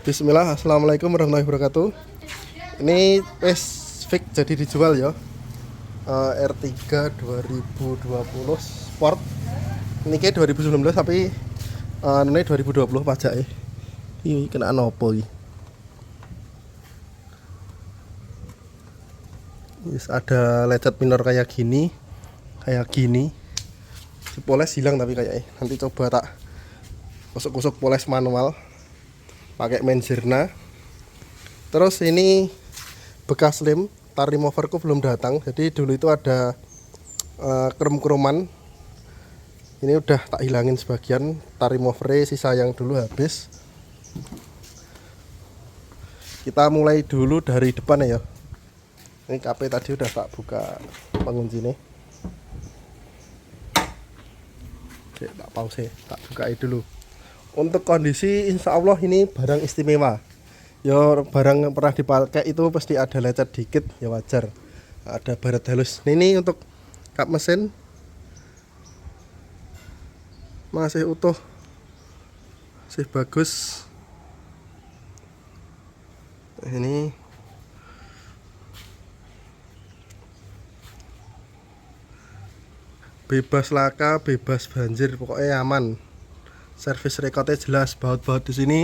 Bismillah, assalamualaikum warahmatullahi wabarakatuh. Ini wes fix jadi dijual ya. R3 2020 Sport. Ini kayak 2019 tapi ini 2020 pajaknya. Ini kena nopo iki. Yes, ada lecet minor kayak gini. Si poles hilang tapi kayaknya. Nanti coba tak kusuk-kusuk poles manual pakai menjerna. Terus ini bekas lem, tar removerku belum datang. Jadi dulu itu ada krum-kruman. Ini udah tak hilangin sebagian, tar remover sisa yang dulu habis. Kita mulai dulu dari depan ya. Ini KP tadi udah tak buka pengunci nih. Oke, tak pause, tak bukain dulu. Untuk kondisi insya Allah ini barang istimewa. Ya barang yang pernah dipakai itu pasti ada lecet dikit, ya wajar. Ada baret halus. Ini untuk kap mesin masih utuh, masih bagus. Ini bebas laka, bebas banjir, pokoknya aman. Servis recordnya jelas, baut-baut di sini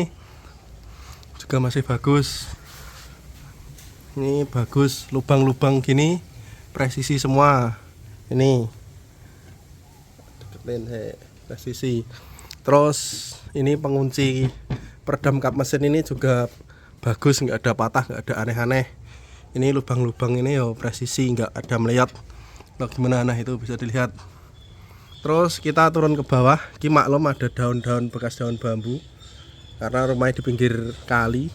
juga masih bagus. Ini bagus, lubang-lubang gini presisi semua. Ini deketin presisi. Terus ini pengunci peredam kap mesin ini juga bagus, nggak ada patah, nggak ada aneh-aneh. Ini lubang-lubang ini ya presisi, nggak ada melihat. Nah, gimana, nah itu bisa dilihat. Terus kita turun ke bawah. Ki maklum ada daun-daun bekas daun bambu karena rumahnya di pinggir kali.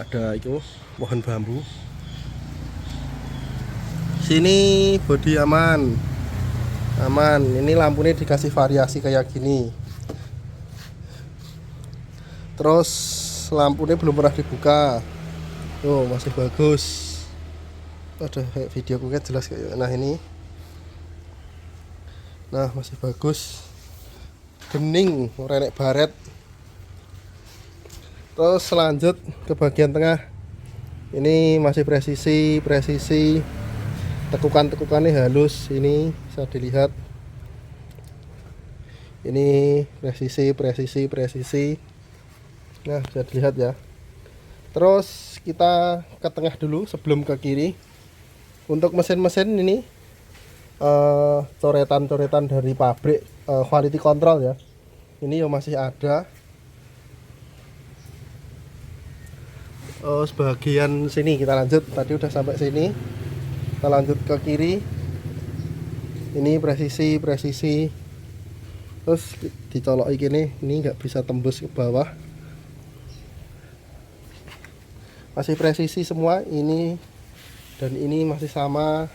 Ada itu pohon bambu. Sini bodi aman. Aman. Ini lampunya dikasih variasi kayak gini. Terus lampunya belum pernah dibuka. Tuh masih bagus. Ada video gue jelas kayak. Nah ini. Nah masih bagus, bening, renek baret. Terus lanjut ke bagian tengah. Ini masih presisi, tekukan-tekukannya halus. Ini bisa dilihat. Ini presisi. Nah bisa dilihat ya. Terus kita ke tengah dulu sebelum ke kiri. Untuk mesin-mesin ini coretan-coretan dari pabrik, quality control ya. Ini yang masih ada. Sebagian sini kita lanjut. Tadi udah sampai sini. Kita lanjut ke kiri. Ini presisi. Terus dicolok gini. Ini nggak bisa tembus ke bawah. Masih presisi semua. Ini dan ini masih sama.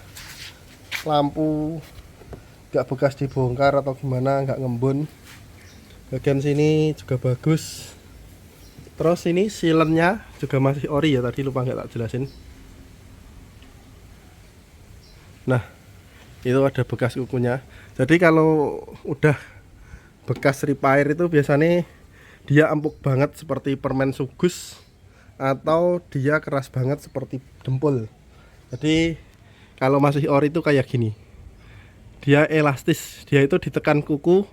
Lampu nggak bekas dibongkar atau gimana, nggak ngembun. Bagian sini juga bagus. Terus ini silennya juga masih ori ya, tadi lupa nggak tak jelasin. Nah itu ada bekas kukunya. Jadi kalau udah bekas repair itu biasanya dia empuk banget seperti permen sugus, atau dia keras banget seperti dempul. Jadi kalau masih ori itu kayak gini, dia elastis, dia itu ditekan kuku,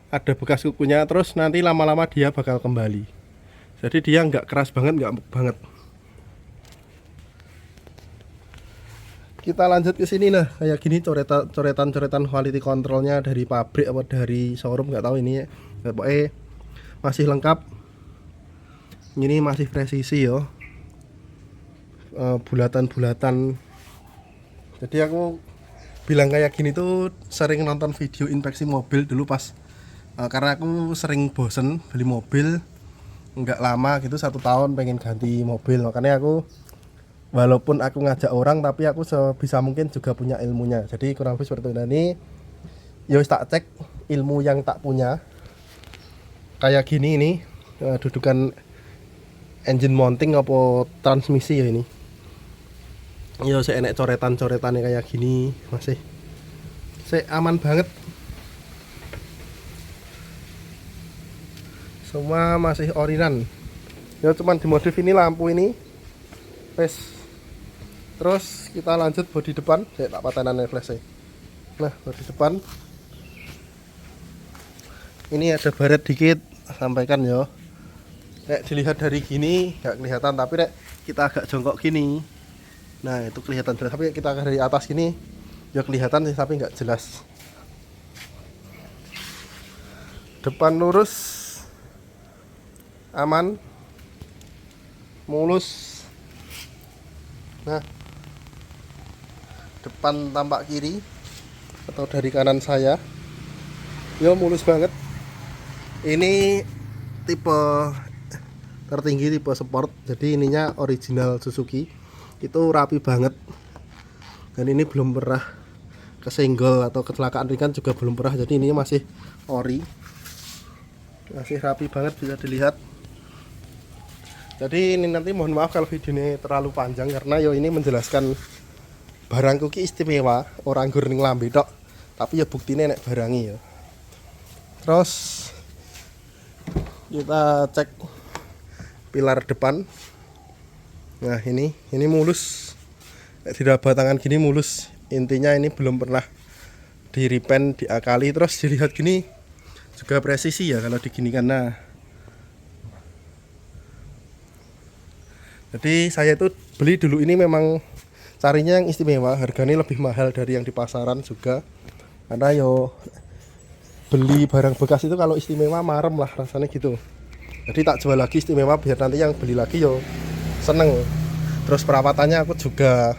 ada bekas kukunya, terus nanti lama-lama dia bakal kembali. Jadi dia nggak keras banget, nggak empuk banget. Kita lanjut ke sini. Nah kayak gini coretan quality controlnya dari pabrik apa dari showroom nggak tahu ini ya. Pokoknya masih lengkap. Ini masih presisi ya, bulatan-bulatan. Jadi aku bilang kayak gini tuh sering nonton video inspeksi mobil dulu pas karena aku sering bosen beli mobil nggak lama gitu, 1 tahun pengen ganti mobil. Makanya aku walaupun aku ngajak orang tapi aku sebisa mungkin juga punya ilmunya. Jadi kurang lebih seperti ini. Ya tak cek ilmu yang tak punya. Kayak gini ini dudukan engine mounting apa transmisi ya ini. Ya saya enek coretan-coretannya kayak gini, masih saya aman banget. Semua masih orinan. Ya cuman dimodif ini lampu ini. Wes. Terus kita lanjut bodi depan. Saya tak patanan flashnya. Nah, bodi depan. Ini ada baret dikit, sampaikan ya. Nek dilihat dari gini nggak kelihatan, tapi nek kita agak jongkok gini, nah itu kelihatan jelas. Tapi kita dari atas gini ya kelihatan sih, tapi nggak jelas. Depan lurus, aman, mulus. Nah, depan tampak kiri atau dari kanan saya, ya mulus banget. Ini tipe tertinggi, tipe sport, jadi ininya original Suzuki, itu rapi banget. Dan ini belum pernah kesenggol atau kecelakaan ringan juga belum pernah, jadi ini masih ori, masih rapi banget, bisa dilihat. Jadi ini nanti mohon maaf kalau video ini terlalu panjang, karena yo ini menjelaskan barangku ki istimewa, orang gurning lambe tok, tapi ya buktinya nek barangi ya. Terus kita cek pilar depan. Nah ini mulus, tidak batangan gini mulus. Intinya ini belum pernah di repaint, diakali. Terus dilihat gini juga presisi ya kalau diginikan. Nah, jadi saya itu beli dulu ini memang carinya yang istimewa, harganya lebih mahal dari yang di pasaran juga. Karena yo beli barang bekas itu kalau istimewa marem lah rasanya gitu. Jadi tak jual lagi istimewa biar nanti yang beli lagi yo seneng. Terus perawatannya aku juga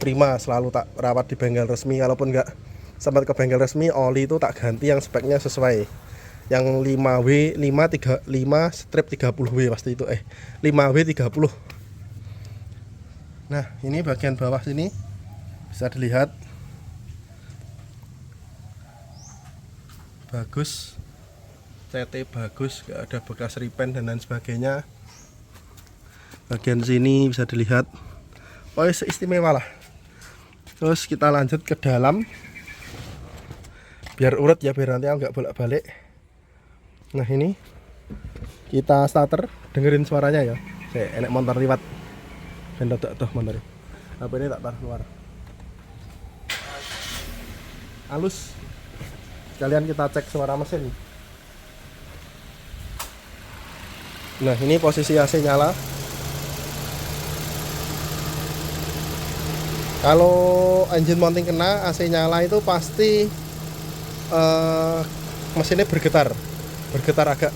prima, selalu tak rawat di bengkel resmi. Kalaupun nggak sempat ke bengkel resmi, oli itu tak ganti yang speknya sesuai. Yang 5W 5/30W pasti itu 5W30. Nah ini bagian bawah sini bisa dilihat bagus, CT bagus, gak ada bekas repaint dan lain sebagainya. Bagian sini bisa dilihat, oh istimewa lah. Terus kita lanjut ke dalam, biar urut ya, biar nanti nggak bolak-balik. Nah ini kita starter, dengerin suaranya ya. Saya enak motor liwat dan tuh motor. Apa ini tak taruh keluar. Halus. Sekalian kita cek suara mesin. Nah ini posisi AC nyala. Kalau engine mounting kena, AC nyala itu pasti mesinnya bergetar agak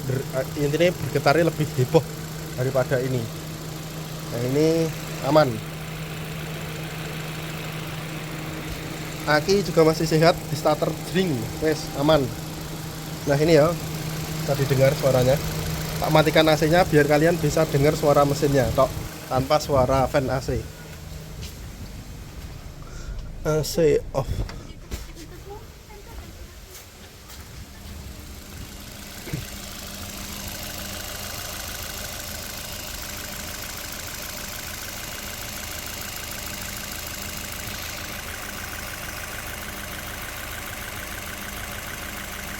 intinya bergetarnya lebih heboh daripada ini. Nah ini aman. Aki juga masih sehat, di starter jering, wes aman. Nah ini ya, bisa didengar suaranya. Tak matikan AC-nya biar kalian bisa dengar suara mesinnya, tok, tanpa suara fan AC. AC off.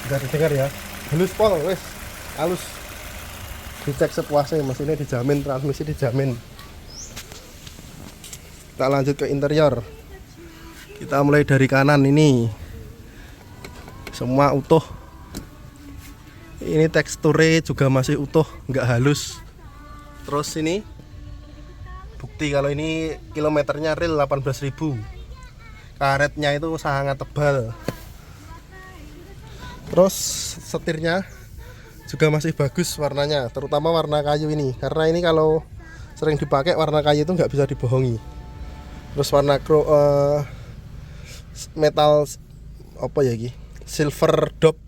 Bisa didengar ya, halus pol, wes halus. Dicek sepuasnya, mesinnya dijamin, transmisi dijamin. Kita lanjut ke interior. Kita mulai dari kanan ini, semua utuh. Ini teksturnya juga masih utuh, nggak halus. Terus ini bukti kalau ini kilometernya real 18.000. Karetnya itu sangat tebal. Terus setirnya juga masih bagus warnanya, terutama warna kayu ini, karena ini kalau sering dipakai warna kayu itu nggak bisa dibohongi. Terus warna metal apa ya ini, silver dop,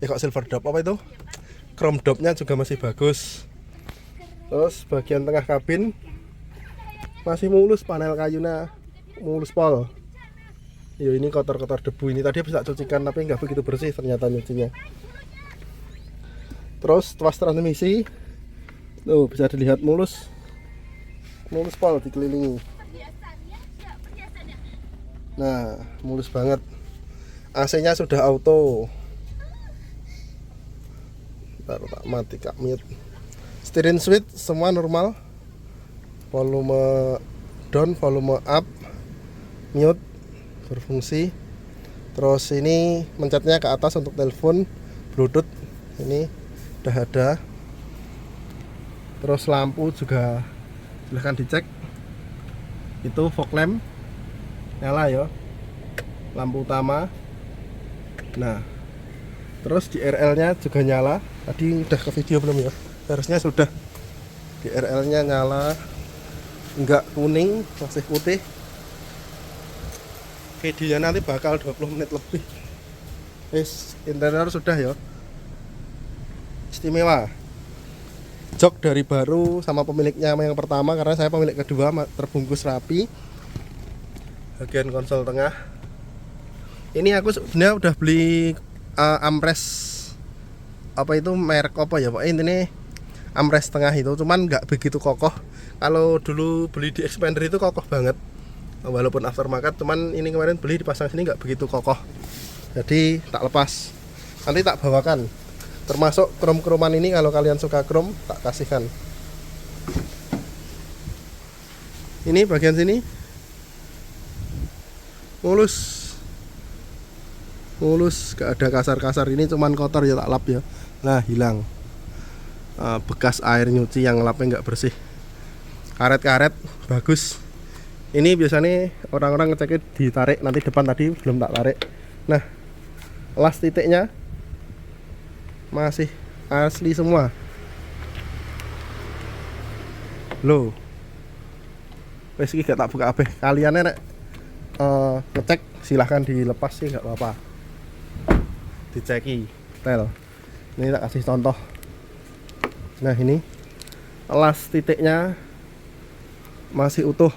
kok silver dop apa itu, chrome dopnya juga masih bagus. Terus bagian tengah kabin masih mulus, panel kayunya mulus pol. Yo ini kotor-kotor debu, ini tadi bisa cucikan tapi nggak begitu bersih ternyata nyucinya. Terus tuas transmisi tuh bisa dilihat mulus pol, dikelilingi. Nah mulus banget. AC nya sudah auto. Ntar tak mati kak mute. Steering switch semua normal, volume down, volume up, mute berfungsi. Terus ini mencetnya ke atas untuk telepon, Bluetooth ini udah ada. Terus lampu juga silahkan dicek, itu fog lamp nyala ya, lampu utama. Nah terus di RL nya juga nyala, tadi udah ke video belum ya, harusnya sudah. Di RL nya nyala, enggak kuning, masih putih. Videonya nanti bakal 20 menit lebih. Interior sudah ya, istimewa. Jok dari baru sama pemiliknya yang pertama, karena saya pemilik kedua, terbungkus rapi. Bagian konsol tengah ini aku sebenarnya udah beli armrest, apa itu merek apa ya Pak, ini armrest tengah itu, cuman nggak begitu kokoh. Kalau dulu beli di Expander itu kokoh banget, walaupun aftermarket. Cuman ini kemarin beli dipasang sini nggak begitu kokoh, jadi tak lepas, nanti tak bawakan. Termasuk krom-kroman ini, kalau kalian suka krom tak kasihkan. Ini bagian sini mulus, gak ada kasar-kasar. Ini cuman kotor ya, tak lap ya. Nah hilang bekas air nyuci yang lapnya nggak bersih. Karet-karet bagus. Ini biasanya orang-orang ngeceknya ditarik, nanti depan tadi belum tak tarik. Nah las titiknya masih asli semua loh. Wes iki gak tak buka kabeh. Kalian nek ngecek silahkan dilepas sih, nggak apa-apa, diceki tel. Ini tak kasih contoh. Nah ini las titiknya masih utuh,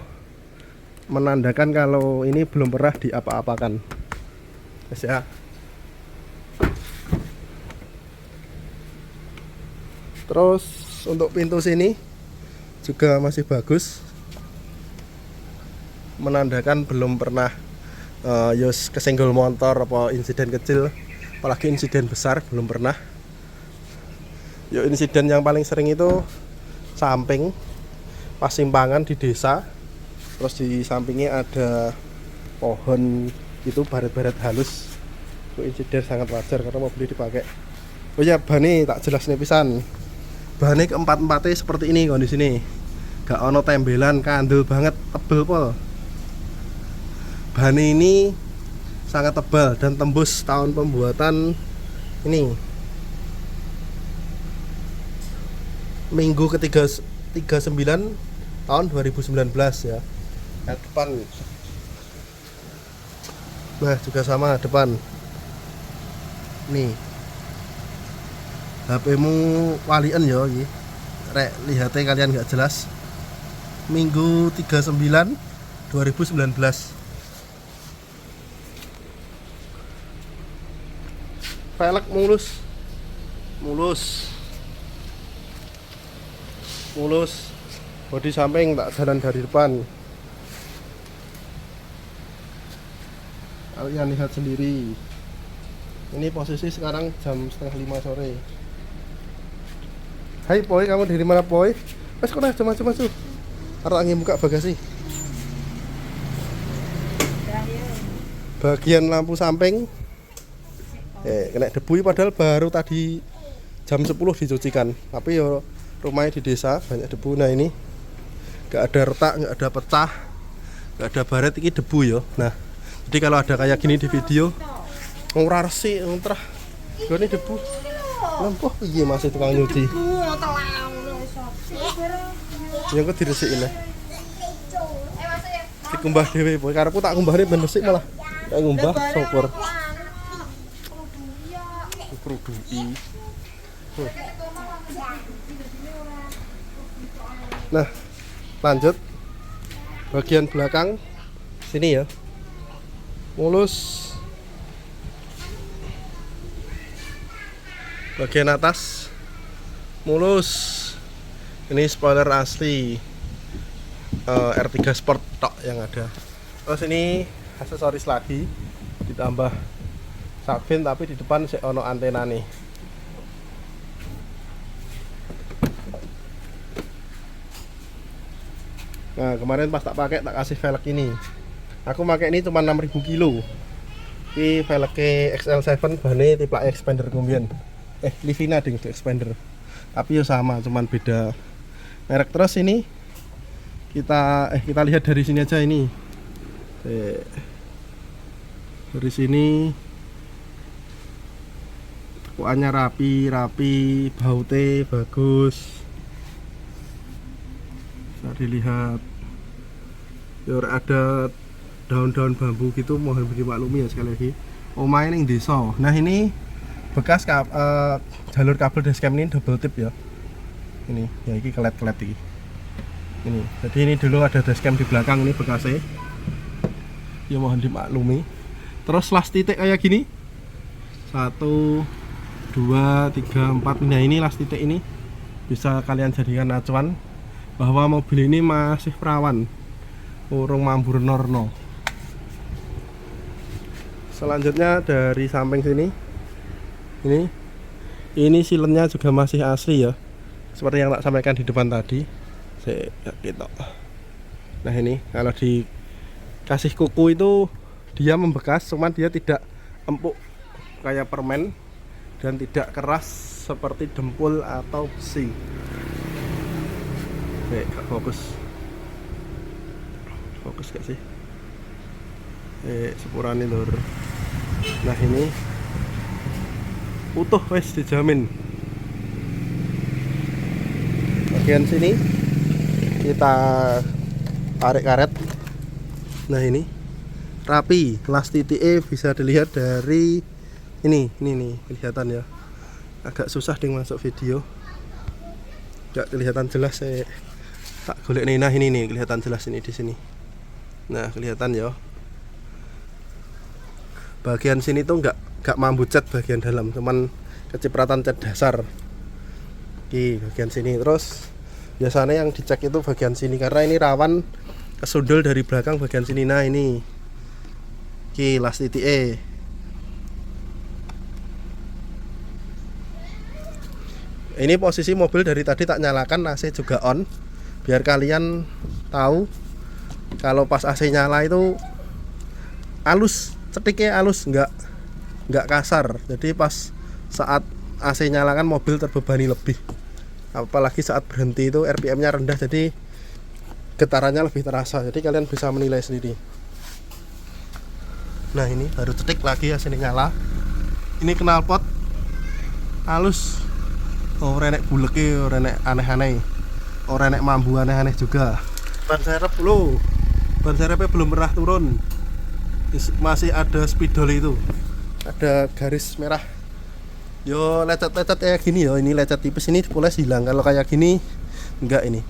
menandakan kalau ini belum pernah diapa-apakan. Yes, ya. Terus untuk pintu sini juga masih bagus, menandakan belum pernah kesenggol motor apa insiden kecil, apalagi insiden besar belum pernah. Insiden yang paling sering itu samping pas simpangan di desa, terus di sampingnya ada pohon itu baret-baret halus. Itu insiden sangat wajar karena mobil dipakai. Oh ya, bane tak jelas nih pisan. Bane keempat-empatnya seperti ini kondisi ini. Gak ono tembelan, kandel banget, tebel pol. Bane ini sangat tebal dan tembus tahun pembuatan ini minggu ke-39 tahun 2019 ya. Depan. Nah juga sama depan. Nih HP-mu walian ya iki. Rek lihatnya kalian gak jelas. Minggu 39 2019. Velg mulus, bodi samping tak jalan dari depan. Kalian lihat sendiri. Ini posisi sekarang jam 4:30 sore. Hai Poi, kamu dari mana Poi? Mas kok maju. Harus angin buka bagasi. Bagian lampu samping kena debu, padahal baru tadi jam 10 dicucikan, tapi yo rumahnya di desa banyak debu. Nah ini gak ada retak, gak ada pecah, gak ada baret, ini debu yo. Nah jadi kalau ada kayak gini di video ngurah resik ngurah ini debu lempuh iya masih tukang nyuci yang kok diresikin lah dikumbah dewe boy, karena aku tak kumbah ini ben resik malah tak ngumbah syukur. Nah lanjut bagian belakang sini ya, mulus. Bagian atas mulus. Ini spoiler asli R3 Sport tok yang ada. Terus ini aksesoris lagi ditambah sakvin, tapi di depan si ono antena nih. Nah kemarin pas tak pakai tak kasih velg ini. Aku pakai ini cuma 6000 kilo. Ini velgnya XL7 bane tipe expander kemudian. Livina ding expander. Tapi ya sama, cuman beda merek. Terus ini kita lihat dari sini aja ini. Dari sini tekuannya rapi, bautnya bagus. Bisa dilihat. Ya ada daun-daun bambu gitu, mohon dimaklumi ya sekali lagi. Omahe ning desa. Nah, ini bekas jalur kabel dashcam ini double tip ya. Ini, ya ini kelet-kelet ini. Ini. Jadi ini dulu ada dashcam di belakang, ini bekasnya. Ya mohon dimaklumi. Terus las titik kayak gini. 1 2 3 4. Nah, ini las titik ini bisa kalian jadikan acuan bahwa mobil ini masih perawan. Urung mambu norno. Selanjutnya dari samping sini, ini silennya juga masih asli ya, seperti yang tak sampaikan di depan tadi. Gitu. Nah ini kalau dikasih kuku itu dia membekas, cuman dia tidak empuk kayak permen dan tidak keras seperti dempul atau besi. Fokus gak sih? Sepurane lur. Nah ini utuh wes dijamin. Bagian sini kita tarik karet. Nah ini rapi, las titiknya bisa dilihat dari ini nih, kelihatan ya. Agak susah ding masuk video. Gak kelihatan jelas, saya tak golek nih. Nah ini nih kelihatan jelas ini di sini. Nah kelihatan ya. Bagian sini tuh nggak mambu cat bagian dalam, cuman kecipratan cat dasar di bagian sini. Terus biasanya yang dicek itu bagian sini karena ini rawan kesundul dari belakang bagian sini. Nah ini las titik ini posisi mobil dari tadi tak nyalakan, AC juga on biar kalian tahu kalau pas AC nyala itu halus, cetiknya halus, nggak kasar. Jadi pas saat AC nyalakan mobil terbebani lebih, apalagi saat berhenti itu RPM-nya rendah, jadi getarannya lebih terasa. Jadi kalian bisa menilai sendiri. Nah ini baru cetik lagi AC nyala. Ini knalpot halus, ora enek buleke, ora enek aneh-aneh, ora enek mambu aneh-aneh juga. Ban serep lo, ban serepnya belum pernah turun, masih ada spidol itu, ada garis merah. Yo lecet-lecet kayak gini ya, ini lecet tipis, ini poles hilang. Kalau kayak gini enggak ini.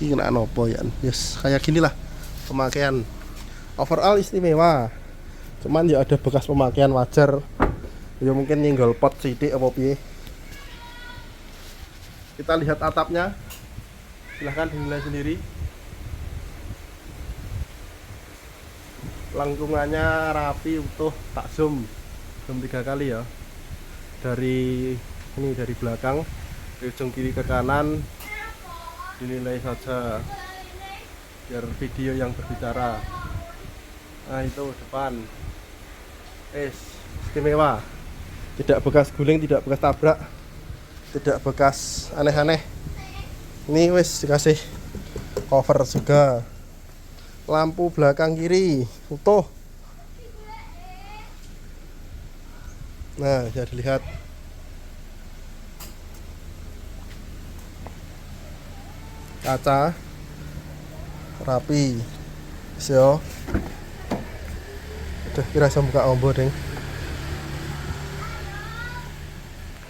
Ini kena nopo ya. Yes, kayak gini lah pemakaian. Overall istimewa. Cuman ya ada bekas pemakaian wajar. Ya mungkin nyenggol pot sidik apa piye. Kita lihat atapnya. Silahkan dinilai sendiri. Lengkungannya rapi, utuh, tak zoom 3 kali ya. Dari belakang, dari ujung kiri ke kanan, dinilai saja biar video yang berbicara. Nah itu depan, istimewa, tidak bekas guling, tidak bekas tabrak, tidak bekas aneh-aneh. Ini wes dikasih cover juga. Lampu belakang kiri utuh. Nah bisa dilihat. Kaca rapi. So udah kira saya buka ombo deng.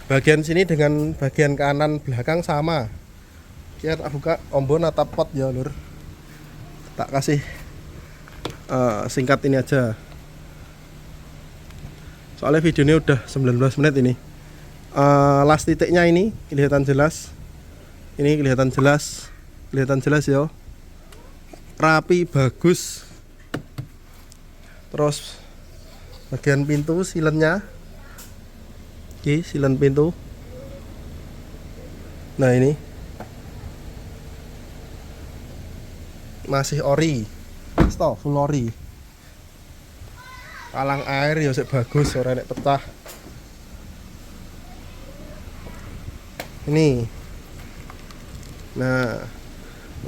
Bagian sini dengan bagian kanan belakang sama. Kita buka ombo natap pot ya lur. Tak kasih singkat ini aja, soalnya videonya udah 19 menit ini. Las titiknya ini kelihatan jelas, ini kelihatan jelas ya, rapi, bagus. Terus bagian pintu silennya, oke, silen pintu Nah ini masih ori, stop full ori. Palang air ya sik bagus, ora nek pecah. Ini. Nah,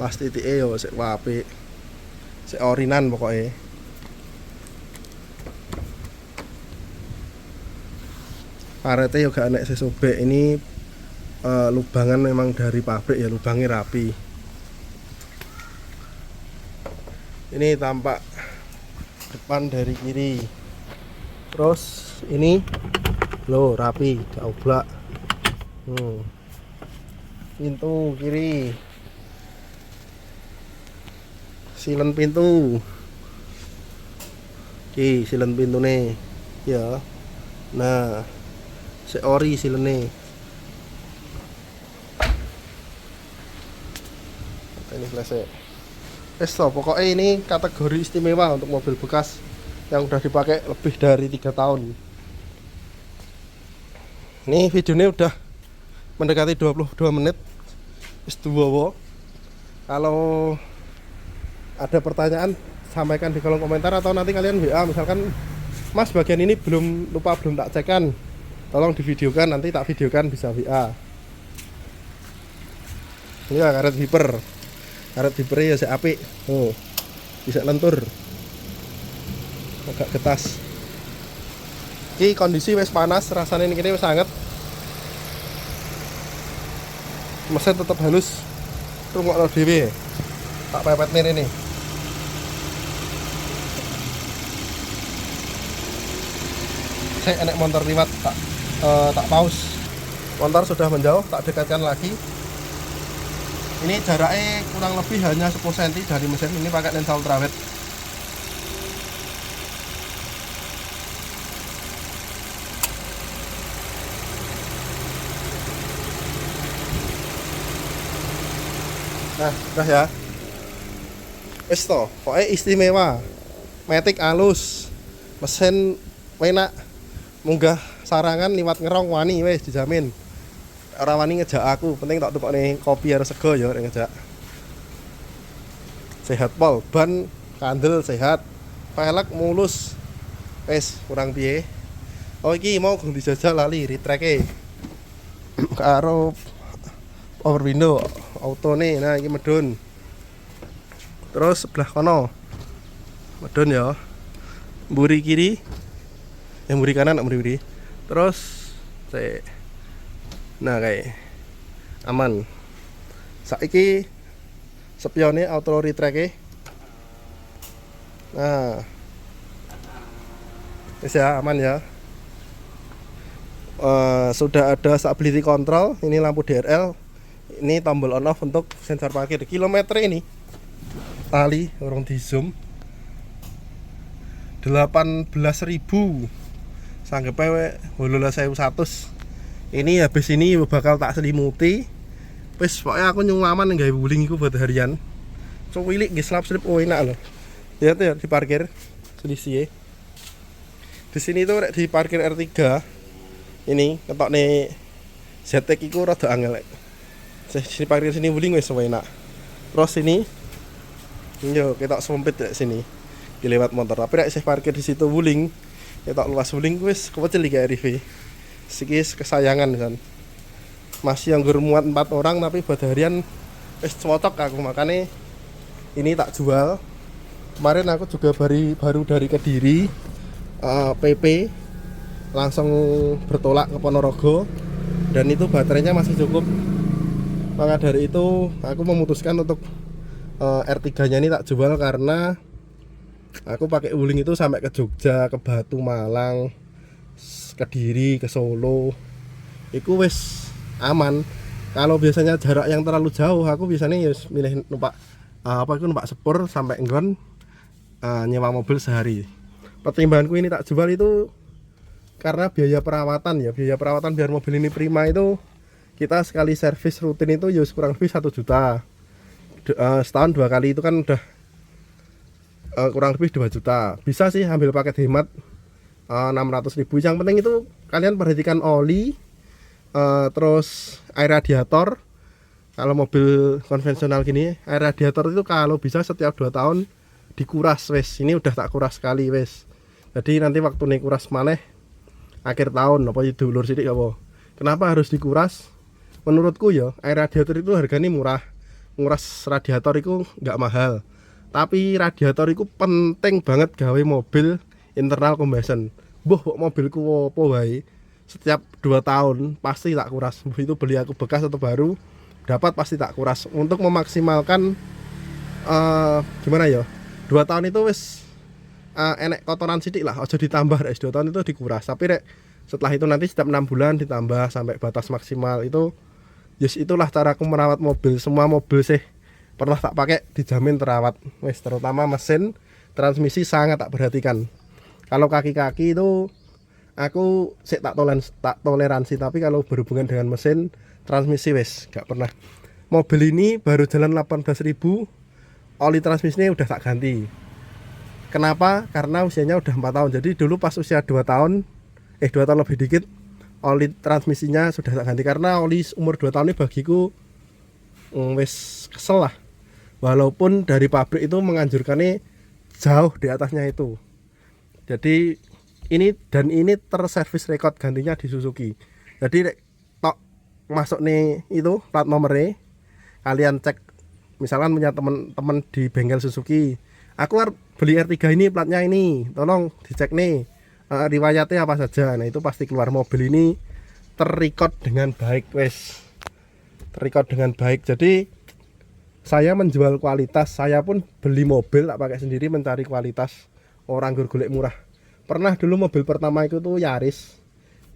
las titike yo sik apik. Sik orinan pokoknya. Parete yo gak enek sesobek. Ini lubangan memang dari pabrik ya, lubangnya rapi. Ini tampak depan dari kiri. Terus ini loh rapi, gak oblak. Pintu kiri, silen pintu. Oke, silen pintu nih ya. Nah, seori silene. Ini flash. Pokoknya ini kategori istimewa untuk mobil bekas yang udah dipakai lebih dari 3 tahun. Ini videonya udah mendekati 22 menit. Kalau ada pertanyaan sampaikan di kolom komentar atau nanti kalian WA, misalkan Mas bagian ini belum tak cekan, tolong divideokan, nanti tak videokan, bisa WA. Ini ya karet viper ya si apik. Bisa lentur, agak getas. Ini kondisi wis panas, rasanya ini wis anget. Mesin tetap halus, rungokno dhewe. Tak pepet ini. Saya enek motor liwat, tak pause. Motor sudah menjauh, tak dekatkan lagi. Ini jaraknya kurang lebih hanya 10 cm dari mesin. Ini pakai lensa ultrawide. Nah, udah ya. Wis to, pokoknya istimewa. Matic alus. Mesin enak. Munggah sarangan liwat ngerong wani wis dijamin. Ora wani ngejak aku, penting tak tukokne kopi harus sego ya nek ngejak. Sehat pol, ban kandel sehat. Pelek mulus. Wis kurang piye. Oh iki mau ganti jajal lali retrack-e. Karo power window auto nih. Nah ini medun. Terus sebelah kono medun ya. Mburi kiri, yang mburi kanan, mburi. Terus nah kayak aman. Saiki spionnya auto retrack. Nah ya aman ya. Sudah ada stability control. Ini lampu DRL. Ini tombol on off untuk sensor parkir. Kilometer ini tali orang di zoom 18.000 sanggep 18.100. Ini habis ini bakal tak selimuti. Wis pokoknya aku nyuwaman nggawe wuling iku buat harian. Cuwilik nggih slap-slip enak loh. Lihat ya di parkir selisih. Di sini tuh di parkir R3 ini ketokne ZTEK iku rada angel. Sini parkir sini wuling wis enak. Terus ini yo ketok sempit ya sini. Dilewat motor. Tapi nek parkir di situ wuling, ketok luas wuling wis kecil iki RV. Sikis kesayangan kan. Masih yang muat 4 orang tapi buat harian wis cocok aku, makanya ini tak jual. Kemarin aku juga baru dari Kediri PP langsung bertolak ke Ponorogo dan itu baterainya masih cukup. Maka dari itu aku memutuskan untuk R3 nya ini tak jual karena aku pakai wuling itu sampai ke Jogja, ke Batu, Malang, Kediri, ke Solo. Iku wis aman. Kalau biasanya jarak yang terlalu jauh, aku biasanya ya milih numpak numpak sepur sampai nggon nyewa mobil sehari. Pertimbanganku ini tak jual itu karena biaya perawatan ya. Biaya perawatan biar mobil ini prima itu kita sekali servis rutin itu ya kurang lebih 1 juta. Setahun 2 kali itu kan udah kurang lebih 2 juta. Bisa sih ambil paket hemat 600.000. Yang penting itu kalian perhatikan oli, terus air radiator, Kalau mobil konvensional gini, air radiator itu kalau bisa setiap 2 tahun dikuras wes. Ini udah tak kuras sekali wes. Jadi nanti waktu nih kuras maneh akhir tahun apa dulur sidik apa. Kenapa harus dikuras? Menurutku ya, air radiator itu harganya murah. Nguras radiator itu nggak mahal. Tapi radiator itu penting banget gawe mobil internal combustion. Boh, mobilku apa wae. Setiap 2 tahun pasti tak kuras. Itu beli aku bekas atau baru, dapat pasti tak kuras untuk memaksimalkan gimana ya, 2 tahun itu wis enek kotoran sidik lah, aja ditambah rek 2 tahun itu dikuras. Tapi rek setelah itu nanti setiap 6 bulan ditambah sampai batas maksimal itu. Yes, itulah caraku merawat mobil. Semua mobil sih pernah tak pakai dijamin terawat wis, terutama mesin, transmisi sangat tak perhatikan. Kalau kaki-kaki itu aku sih tak toleransi, tapi kalau berhubungan dengan mesin, transmisi wes gak pernah. Mobil ini baru jalan 18.000, oli transmisinya udah tak ganti. Kenapa? Karena usianya udah 4 tahun. Jadi dulu pas usia 2 tahun 2 tahun lebih dikit, oli transmisinya sudah tak ganti. Karena oli umur 2 tahun ini bagiku wes kesel lah. Walaupun dari pabrik itu menganjurkannya jauh di atasnya itu. Jadi ini terservis record gantinya di Suzuki. Jadi tok masuk nih itu plat nomornya, kalian cek misalkan punya teman-teman di bengkel Suzuki, aku beli R3 ini platnya ini, tolong dicek nih riwayatnya apa saja. Nah itu pasti keluar. Mobil ini terrecord dengan baik wes, terrecord dengan baik. Jadi saya menjual kualitas. Saya pun beli mobil tak pakai sendiri, mencari kualitas, orang golek murah. Pernah dulu mobil pertama itu tuh Yaris,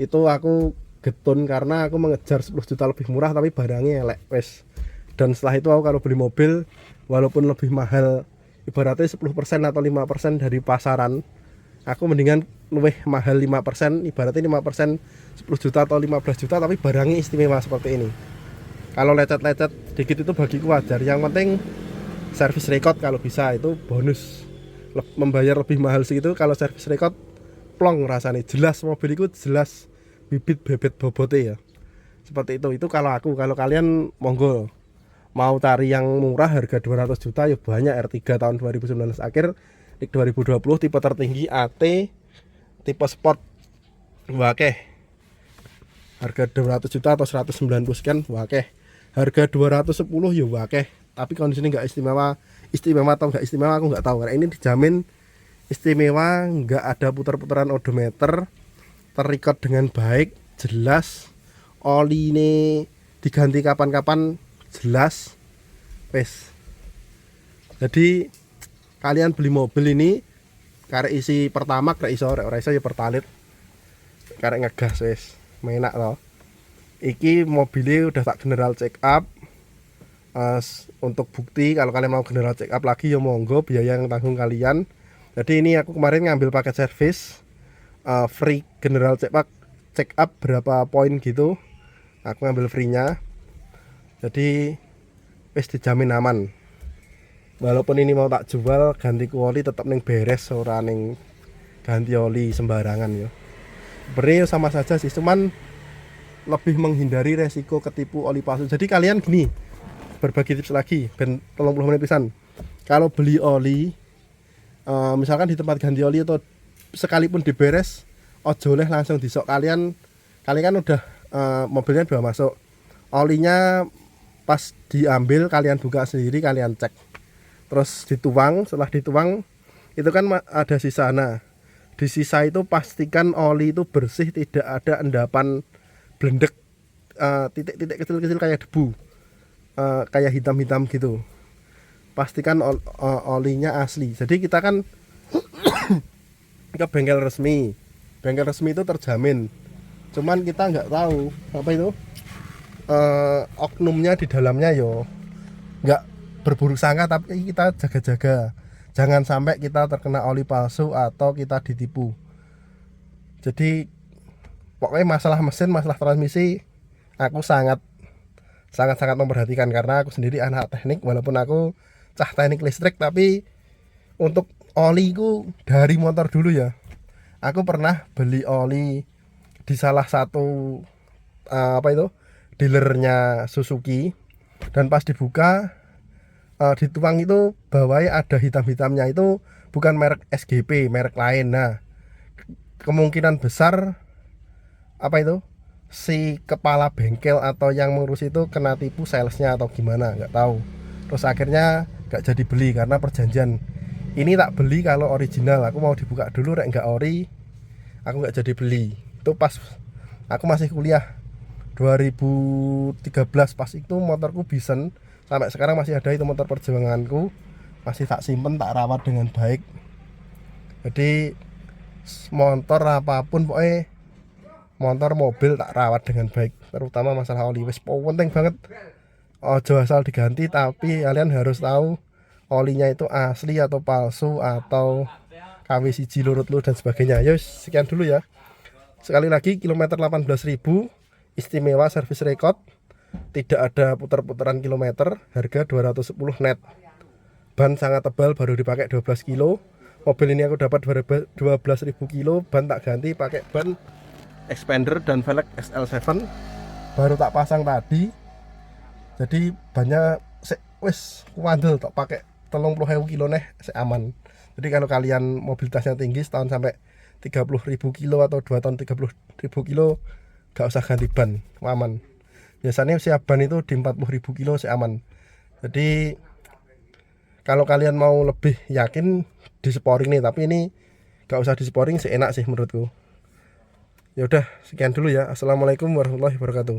itu aku getun karena aku mengejar 10 juta lebih murah tapi barangnya elek wes. Dan setelah itu aku kalau beli mobil walaupun lebih mahal, ibaratnya 10% atau 5% dari pasaran, aku mendingan lebih mahal 5%, ibaratnya 5% 10 juta atau 15 juta tapi barangnya istimewa seperti ini. Kalau lecet-lecet dikit itu bagiku wajar. Yang penting service record kalau bisa itu bonus. Membayar lebih mahal segitu kalau servis record plong rasanya. Jelas mobil itu jelas bibit bebet bobotnya ya. Seperti itu kalau aku. Kalau kalian monggo mau cari yang murah harga 200 juta ya banyak. R3 tahun 2019 akhir 2020 tipe tertinggi AT tipe sport wakeh harga 200 juta atau 190 sekian wakeh. Harga 210 ya wakeh. Tapi kondisinya nggak istimewa atau nggak istimewa aku nggak tahu. Karena ini dijamin istimewa, nggak ada putar-putaran odometer, terrecord dengan baik, jelas. Oli ini diganti kapan-kapan, jelas. Wes. Jadi kalian beli mobil ini karek isi pertama, karek iso ya pertalit, karek ngegas wes, menak loh. Iki mobilnya udah tak general check up. Untuk bukti kalau kalian mau general check up lagi ya monggo, biaya yang tanggung kalian. Jadi ini aku kemarin ngambil paket servis free general check up berapa poin gitu, aku ngambil free nya. Jadi wis dijamin aman. Walaupun ini mau tak jual ganti oli tetap ning beres, ora ning ganti oli sembarangan ya. Beri sama saja sih, cuman lebih menghindari resiko ketipu oli palsu. Jadi kalian gini, berbagi tips lagi ben 30 menit pisan. Kalau beli oli misalkan di tempat ganti oli atau sekalipun diberes, ojo oleh langsung disok. Kalian kan udah mobilnya udah masuk, olinya pas diambil kalian buka sendiri, kalian cek, terus dituang. Setelah dituang itu kan ada sisa. Nah di sisa itu pastikan oli itu bersih, tidak ada endapan blendek, titik-titik kecil-kecil kayak debu, kayak hitam-hitam gitu. Pastikan olinya asli. Jadi kita kan ke bengkel resmi itu terjamin. Cuman kita nggak tahu apa itu oknumnya di dalamnya yo. Nggak berburuk sangka, tapi kita jaga-jaga. Jangan sampai kita terkena oli palsu atau kita ditipu. Jadi pokoknya masalah mesin, masalah transmisi aku sangat memperhatikan karena aku sendiri anak teknik. Walaupun aku cah teknik listrik, tapi untuk oli ku dari motor dulu ya. Aku pernah beli oli di salah satu dealernya Suzuki. Dan pas dibuka dituang itu bawahnya ada hitam-hitamnya, itu bukan merek SGP, merek lain. Nah, kemungkinan besar apa itu si kepala bengkel atau yang mengurus itu kena tipu salesnya atau gimana, nggak tahu. Terus akhirnya nggak jadi beli karena perjanjian ini tak beli kalau original. Aku mau dibuka dulu, rek nggak ori aku nggak jadi beli. Itu pas aku masih kuliah 2013, pas itu motorku Bison, sampai sekarang masih ada itu motor perjuanganku, masih tak simpen, tak rawat dengan baik. Jadi motor apapun pokoknya motor mobil tak rawat dengan baik, terutama masalah oli. Wis penting banget, ojo asal diganti, tapi kalian harus tahu olinya itu asli atau palsu atau KW siji lurut lu dan sebagainya. Yos, sekian dulu ya. Sekali lagi, kilometer 18.000, istimewa service record, tidak ada putar-putaran kilometer, harga 210 net. Ban sangat tebal, baru dipakai 12 kilo. Mobil ini aku dapat 12.000 kilo, ban tak ganti, pakai ban expander dan velg SL7 baru tak pasang tadi. Jadi banyak wis wandel tak pakai 30.000 kilo neh aman. Jadi kalau kalian mobilitasnya tinggi setahun sampai 30.000 kilo atau 2 tahun 30.000 kilo, gak usah ganti ban, aman. Biasanya usia ban itu di 40.000 kilo aman. Jadi kalau kalian mau lebih yakin di sporing nih, tapi ini gak usah di sporing, seenak sih menurutku. Ya udah, sekian dulu ya. Assalamualaikum warahmatullahi wabarakatuh.